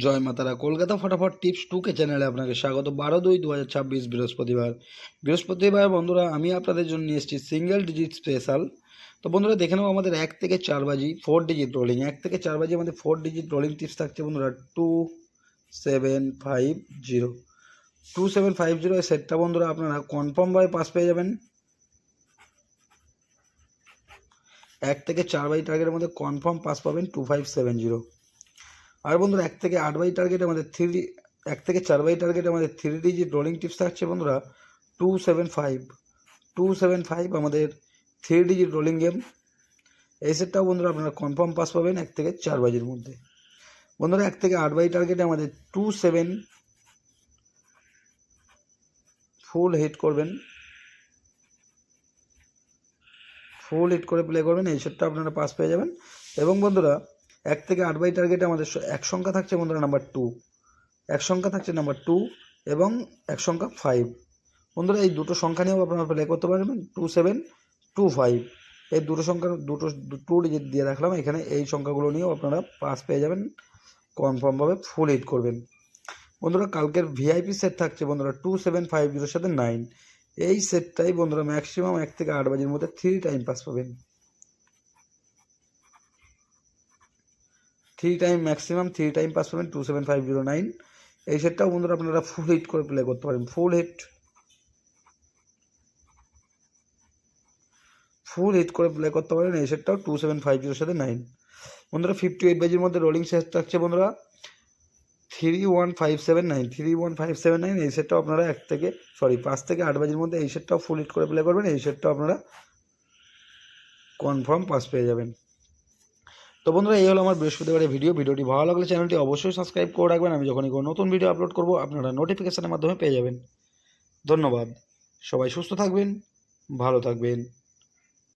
জয় মাতারা। কলকাতা ফটাফট টিপস 2 কে চ্যানেলে আপনাকে স্বাগত। 12/2/2026 বৃহস্পতিবার বন্ধুরা আমি আপনাদের জন্য নিয়ে এসেছি সিঙ্গেল ডিজিট স্পেশাল। তো বন্ধুরা দেখে নেবো আমাদের 1 থেকে 4 বাজি 4 ডিজিট রোলিং। 1 থেকে 4 বাজি আমাদের 4 ডিজিট রোলিং টিপস থাকছে বন্ধুরা 2750। 2750 এই সেটটা বন্ধুরা আপনারা কনফার্মভাবে পাস পেয়ে যাবেন। 1 থেকে 4 বাজি টার্গেটের মধ্যে কনফার্ম পাস পাবেন 2570। আর বন্ধুরা 1 থেকে 8 বাই টার্গেট আমাদের 1 থেকে 4 বাই টার্গেট আমাদের 3 ডিজিট রোলিং টিপস থাকছে বন্ধুরা 275 আমাদের 3 ডিজিট রোলিং গেম। এই সেটটাও বন্ধুরা আপনারা কনফার্ম পাস পাবেন 1 থেকে 4 বাজির মধ্যে। বন্ধুরা 1 থেকে 8 বাই টার্গেটে আমাদের 27 ফুল হিট করবেন, ফুল হিট করে প্লে করবেন, এই সেটটা আপনারা পাস পেয়ে যাবেন। এবং বন্ধুরা 1 থেকে 8 বাই টার্গেটে আমাদের এক সংখ্যা থাকছে বন্ধুরা নাম্বার 2, এক সংখ্যা থাকছে নাম্বার 2 এবং এক সংখ্যা 5। বন্ধুরা এই দুটো সংখ্যা নিয়েও আপনারা প্লে করতে পারবেন 2725। এই দুটো সংখ্যার টু ডিজিট দিয়ে রাখলাম এখানে, এই সংখ্যাগুলো নিয়েও আপনারা পাস পেয়ে যাবেন, কনফার্মভাবে ফুল হিট করবেন। বন্ধুরা কালকের ভিআইপি সেট থাকছে বন্ধুরা 2750 সাথে 9। এই সেটটাই বন্ধুরা ম্যাক্সিমাম 1 থেকে 8 বাজির মধ্যে 3 টাইম পাস পাবেন, 3 টাইম ম্যাক্সিমাম 3 টাইম পাস পাবেন 27509। এই সেটটাও বন্ধুরা আপনারা ফুল হিট করে প্লে করতে পারেন, ফুল হিট করে প্লে করতে পারেন। এই সেটটাও 2750 সাথে 9। বন্ধুরা 58 বাজির মধ্যে রোলিং সেট থাকছে বন্ধুরা 31579। এই সেটটাও আপনারা 5 থেকে 8 বাজির মধ্যে এই সেটটাও ফুল হিট করে প্লে করবেন। এই সেটটাও আপনারা কনফার্ম পাস পেয়ে যাবেন। তো বন্ধুরা এই হলো আমার বৃহস্পতিবারের ভিডিওটি ভালো লাগলে চ্যানেলটি অবশ্যই সাবস্ক্রাইব করে রাখবেন। আমি যখনই কোনো নতুন ভিডিও আপলোড করব আপনারা নোটিফিকেশনের মাধ্যমে পেয়ে যাবেন। ধন্যবাদ। সবাই সুস্থ থাকবেন, ভালো থাকবেন।